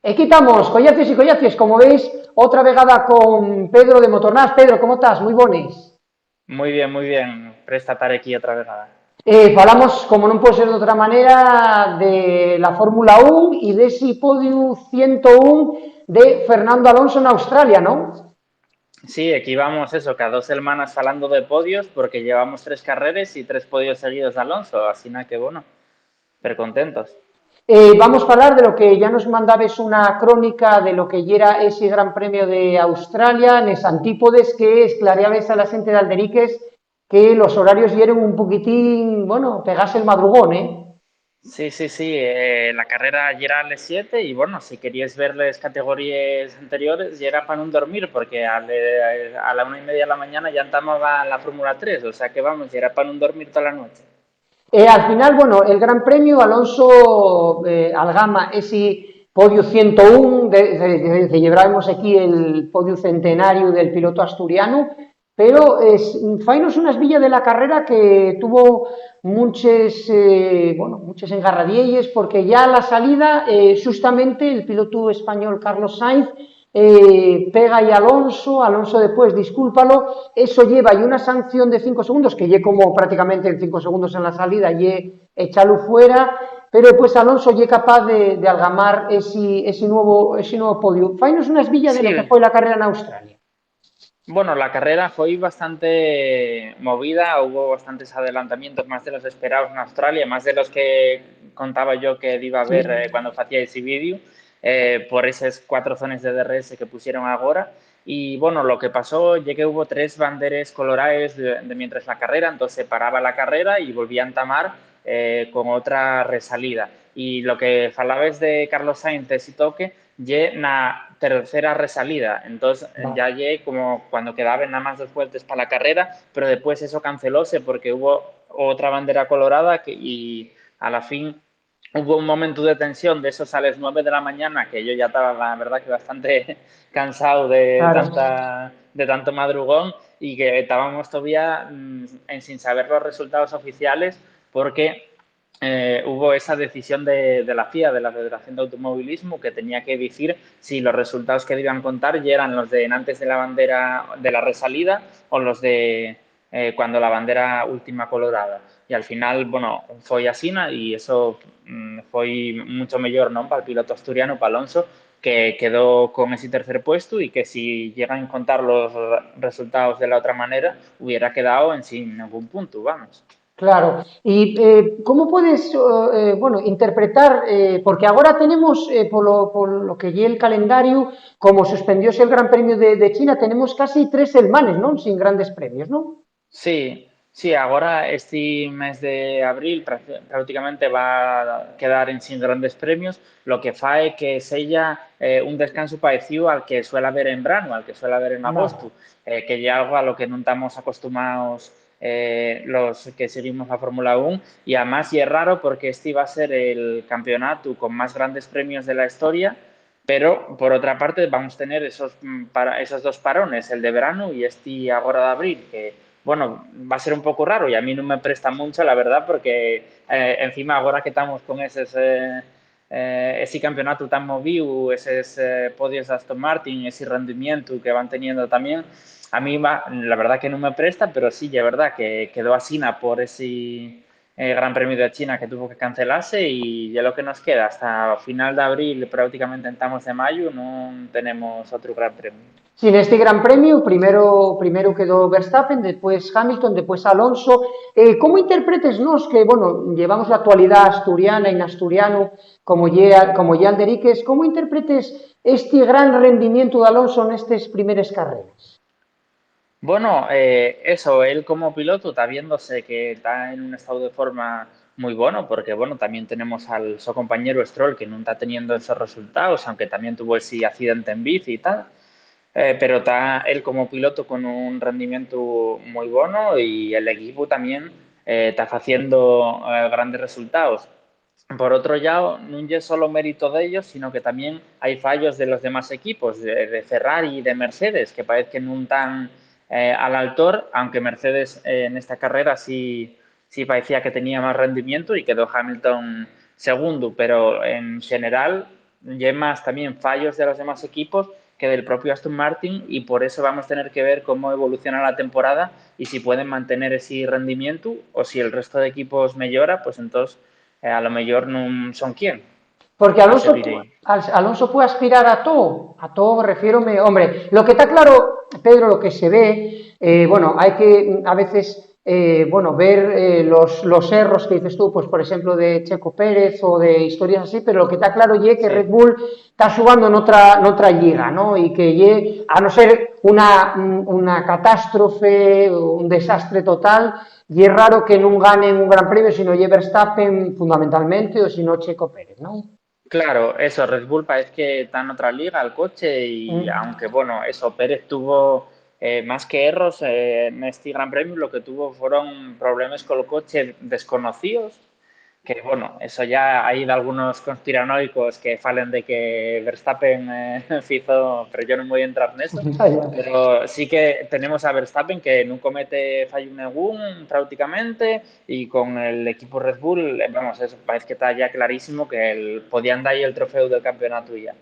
Aquí estamos, collaces y collaces, como veis, outra vegada con Pedro de Motornás. Pedro, como estás? Moi bones. Muy bien. Presta estar aquí otra vez. Falamos, como non pode ser de outra maneira, de la Fórmula 1 e dese podio 101 de Fernando Alonso en Australia, non? Sí, aquí vamos eso, cada 2 semanas hablando de podios porque llevamos 3 carreras y 3 podios seguidos de Alonso, así nada que bueno, pero contentos. Vamos a hablar de lo que ya nos mandabes una crónica de lo que era ese Gran Premio de Australia, en antípodes que esclareabes a la gente de Alderiques que los horarios dieron un poquitín, bueno, pegase el madrugón, ¿eh? Sí, la carrera ya era a las 7 y bueno, si queríais ver las categorías anteriores ya era para no dormir porque a la 1:30 de la mañana ya estamos la Fórmula 3, o sea que vamos, ya era para no dormir toda la noche. Al final, bueno, el Gran Premio, Alonso algama ese podio 101, celebramos aquí el podio centenario del piloto asturiano, pero fainos unas villas de la carrera que tuvo muchas engarradielles, porque ya a la salida, justamente el piloto español Carlos Sainz pega y Alonso después, discúlpalo, eso lleva y una sanción de 5 segundos, que lle como prácticamente en 5 segundos en la salida, lle echarlo fuera, pero después Alonso lle capaz de algamar ese nuevo podio. Fainos unas villas de lo que Sí, fue la carrera en Australia. bueno, la carrera fue bastante movida, hubo bastantes adelantamientos, más de los esperados en Australia, más de los que contaba yo que iba a Sí. ver cuando hacía ese vídeo, por esas 4 zonas de DRS que pusieron ahora. Y bueno, lo que pasó es que hubo 3 banderas coloradas de mientras la carrera, entonces se paraba la carrera y volvían a tamar con otra resalida. Y lo que falabas de Carlos Sainz, ese toque, lle na tercera resalida, entonces Vale. ya lle como cuando quedaban nada más 2 vueltas para la carrera, pero después eso cancelóse porque hubo otra bandera colorada y a la fin hubo un momento de tensión de esos a las 9 de la mañana que yo ya estaba, la verdad, que bastante cansado Claro. de tanto madrugón y que estábamos todavía sin saber los resultados oficiales porque hubo esa decisión de la FIA, de la Federación de Automovilismo, que tenía que decir si los resultados que debían contar ya eran los de antes de la bandera de la resalida o los de cuando la bandera última colorada. Y al final, bueno, fue así y eso fue mucho mejor, ¿no? Para el piloto asturiano, para Alonso, que quedó con ese tercer puesto y que si llegan a contar los resultados de la otra manera, hubiera quedado en sin ningún punto, vamos. Claro. ¿Y cómo puedes, bueno, interpretar, porque ahora tenemos, por lo que lleva el calendario, como suspendióse el Gran Premio de China, tenemos casi 3 semanas, ¿no? Sin grandes premios, ¿no? Sí, ahora este mes de abril prácticamente va a quedar en sin grandes premios, lo que fae que sella un descanso parecido al que suele haber en verano, al que suele haber en Vale. agosto, que ya algo a lo que no estamos acostumbrados los que seguimos la Fórmula 1 y además y es raro porque este va a ser el campeonato con más grandes premios de la historia, pero por otra parte vamos a tener esos 2 parones, el de verano y este ahora de abril, que bueno, va a ser un poco raro y a mí no me presta mucho, la verdad, porque encima ahora que estamos con ese campeonato tan movido, esos podios de Aston Martin, ese rendimiento que van teniendo también, a mí la verdad que no me presta, pero sí, es verdad que quedó así por ese Gran Premio de China que tuvo que cancelarse y ya lo que nos queda hasta final de abril, prácticamente estamos de mayo, no tenemos otro Gran Premio. Sin este Gran Premio, primero quedó Verstappen, después Hamilton, después Alonso. ¿Cómo interpretes nos que, bueno, llevamos la actualidad asturiana en asturiano, como ya Alderiques, cómo interpretes este gran rendimiento de Alonso en estas primeras carreras? Bueno, eso, él como piloto está viéndose que está en un estado de forma muy bueno, porque bueno, también tenemos al su compañero Stroll que no está teniendo esos resultados, aunque también tuvo ese accidente en bici y tal, pero está él como piloto con un rendimiento muy bueno y el equipo también está haciendo grandes resultados. Por otro lado, no es solo mérito de ellos, sino que también hay fallos de los demás equipos, de Ferrari y de Mercedes, que parece que no están al altor, aunque Mercedes en esta carrera sí parecía que tenía más rendimiento y quedó Hamilton segundo, pero en general y más también fallos de los demás equipos que del propio Aston Martin, y por eso vamos a tener que ver cómo evoluciona la temporada y si pueden mantener ese rendimiento o si el resto de equipos mejora, pues entonces a lo mejor no son quién Porque a Alonso, seguir ahí. Alonso puede aspirar a todo, refiérome, hombre, lo que está claro, Pedro, lo que se ve, bueno, hay que a veces, bueno, ver los errores que dices tú, pues por ejemplo de Checo Pérez o de historias así, pero lo que está claro es que Sí. Red Bull está jugando en otra liga, ¿no? Y que a no ser una catástrofe, un desastre total, y es raro que no ganen un gran premio, sino lle Verstappen fundamentalmente, o si no Checo Pérez, ¿no? Claro, eso, Red Bull parece que está en otra liga el coche y Mm. aunque bueno, eso, Pérez tuvo más que errores en este Gran Premio, lo que tuvo fueron problemas con el coche desconocidos, que bueno, eso ya hay de algunos conspiranoicos que falen de que Verstappen hizo, pero yo no me voy a entrar en eso, pero sí que tenemos a Verstappen que no comete fallo ningún prácticamente y con el equipo Red Bull, vamos, eso parece que está ya clarísimo que podían dar ahí el trofeo del campeonato ya.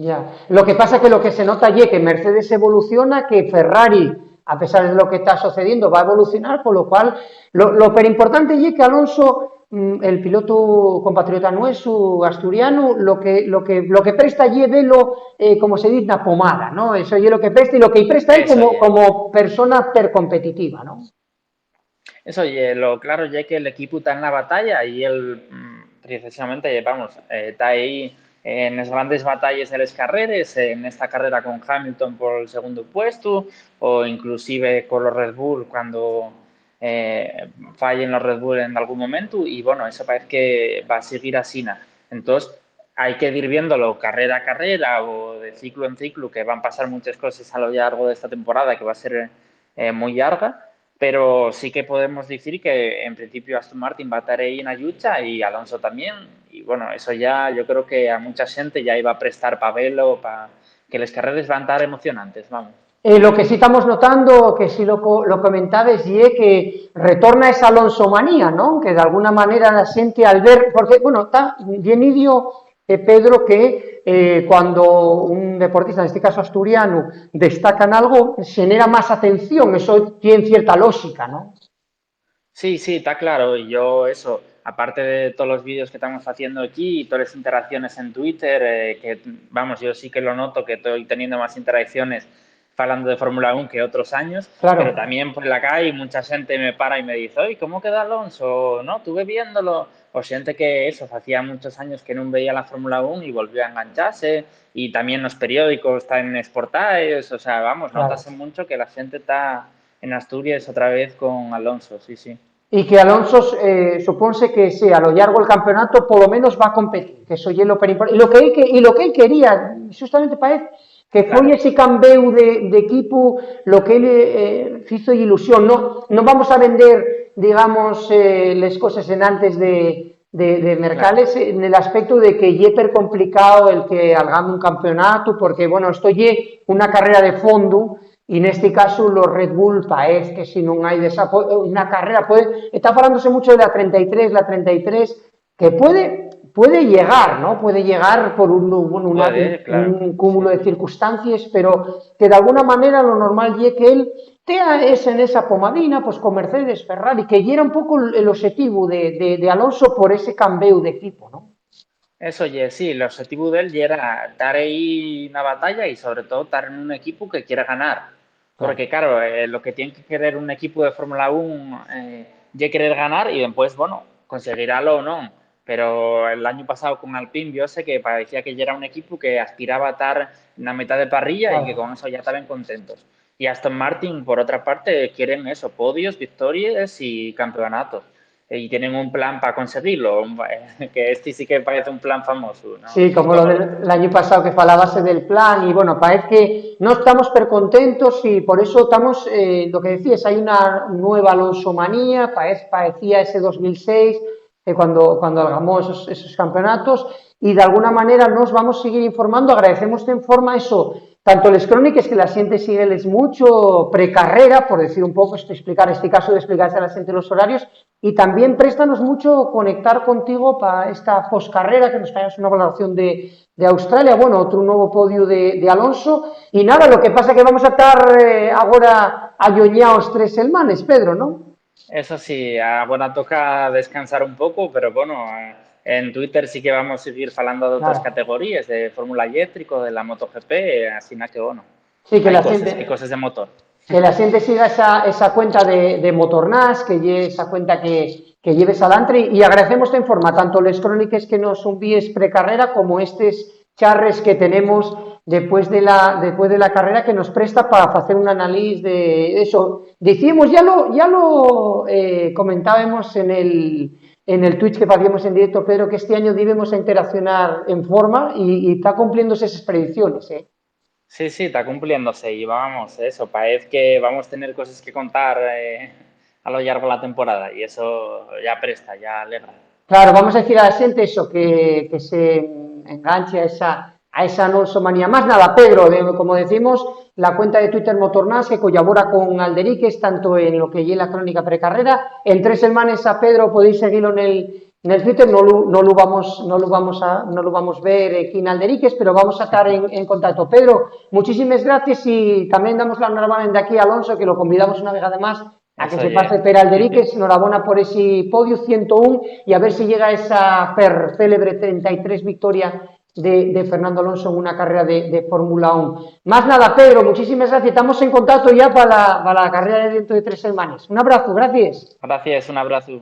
Ya. Lo que pasa es que lo que se nota es que Mercedes evoluciona, que Ferrari, a pesar de lo que está sucediendo, va a evolucionar, con lo cual, lo pero importante es que Alonso, el piloto compatriota nuestro, asturiano, lo que presta allí velo, como se dice, una pomada, ¿no? Eso es lo que presta y lo que presta él Eso como, ya. como persona percompetitiva, ¿no? Eso, y lo claro ya que el equipo está en la batalla y él precisamente, vamos, está ahí en las grandes batallas de las carreras, en esta carrera con Hamilton por el segundo puesto, o inclusive con los Red Bull cuando fallen los Red Bull en algún momento, y bueno, eso parece que va a seguir así. Entonces, hay que ir viéndolo carrera a carrera o de ciclo en ciclo, que van a pasar muchas cosas a lo largo de esta temporada, que va a ser muy larga, pero sí que podemos decir que en principio Aston Martin va a estar ahí en la lucha y Alonso también. Y bueno, eso ya yo creo que a mucha gente ya iba a prestar para verlo, para que las carreras van a estar emocionantes, vamos. Lo que sí estamos notando, que sí lo comentabas, y es que retorna esa Alonso manía, ¿no? Que de alguna manera la siente al ver, porque, bueno, está bien idio, Pedro, que cuando un deportista, en este caso asturiano, destaca en algo, genera más atención, eso tiene cierta lógica, ¿no? Sí, sí, está claro. Y yo eso, aparte de todos los vídeos que estamos haciendo aquí y todas las interacciones en Twitter, que vamos, yo sí que lo noto que estoy teniendo más interacciones hablando de Fórmula 1 que otros años, pero Claro, también por la calle mucha gente me para y me dice, oye, ¿cómo queda Alonso? No, estuve viéndolo. O gente que eso, hacía muchos años que no veía la Fórmula 1 y volvió a engancharse. Y también los periódicos están en exportajes, o sea, vamos, claro. notase mucho que la gente está en Asturias otra vez con Alonso, sí, sí. Y que Alonso, supónse que sea a lo largo del campeonato, por lo menos va a competir, que eso es lo importante. Y lo que él quería, justamente parece, que fue Claro, ese cambio de equipo, lo que él hizo ilusión. No, no vamos a vender, digamos, las cosas en antes de claro, Mercales, en el aspecto de que es hiper complicado el que hagamos un campeonato, porque, bueno, esto es una carrera de fondo, y en este caso los Red Bull parece que si no hay una carrera, está hablándose mucho de la 33, que puede llegar, ¿no? Puede llegar por puede, claro, un cúmulo sí. de circunstancias, pero que de alguna manera lo normal es que él tenga en esa pomadina, pues con Mercedes, Ferrari, que ya era un poco el objetivo de Alonso por ese cambio de equipo, ¿no? Eso, ye, sí, el objetivo de él ya era estar ahí en una batalla y sobre todo estar en un equipo que quiera ganar. Claro. Porque claro, lo que tiene que querer un equipo de Fórmula 1 ya querer ganar y después, bueno, conseguirá o no. Pero el año pasado con Alpine yo sé que parecía que ya era un equipo que aspiraba a estar en la mitad de parrilla y que Claro. con eso ya estaban contentos. Y Aston Martin, por otra parte, quieren eso, podios, victorias y campeonatos. Y tienen un plan para conseguirlo, que este sí que parece un plan famoso, ¿no? Sí, No es como lo como el otro. del año pasado que fue a la base del plan y bueno, parece que no estamos percontentos y por eso estamos, lo que decías, hay una nueva Alonso manía, parecía ese 2006, cuando hagamos esos campeonatos y de alguna manera nos vamos a seguir informando, agradecemos en forma eso, tanto les crónicas que la gente sigue mucho precarrera, por decir un poco, explicar este caso de explicarse a la gente los horarios, y también préstanos mucho conectar contigo para esta poscarrera, que nos traigas una valoración de Australia, bueno, otro nuevo podio de Alonso, y nada, lo que pasa que vamos a estar ahora ayoñados 3 semanas, Pedro, ¿no? Eso sí, ahora toca descansar un pouco, pero bueno, en Twitter sí que vamos a seguir falando de outras categorías, de Fórmula Eléctrico, de la MotoGP, así que bueno, sí, que hay cosas de motor. Que la gente siga esa cuenta de Motornas, que lleve esa cuenta que lleves adelante, y agradecemos en forma tanto les crónicas que nos envíes precarrera como estos charres que tenemos después de la carrera que nos presta para hacer un análisis de eso. Decíamos, ya lo comentábamos en el Twitch que hacíamos en directo, Pedro, que este año debemos interaccionar en forma y está cumpliéndose esas predicciones, ¿eh? Sí, sí, está cumpliéndose y vamos, eso, parece que vamos a tener cosas que contar a lo largo de la temporada y eso ya presta, ya alegra. Claro, vamos a decir a la gente eso, que se enganche a esa Alonso manía. Más nada, Pedro, como decimos, la cuenta de Twitter Motornas que colabora con Alderiques, tanto en lo que lleva la crónica precarrera. En 3 semanas a Pedro podéis seguirlo en el Twitter, no lo vamos a ver aquí en Alderiques, pero vamos a estar en contacto. Pedro, muchísimas gracias y también damos la enhorabuena de aquí a Alonso, que lo convidamos una vez además a que se pase per Alderiques, enhorabuena por ese podio 101 y a ver si llega esa célebre 33 victoria de Fernando Alonso en una carrera de Fórmula 1. Más nada, Pedro, muchísimas gracias. Estamos en contacto ya para la carrera de dentro de 3 semanas. Un abrazo, gracias. Gracias, un abrazo.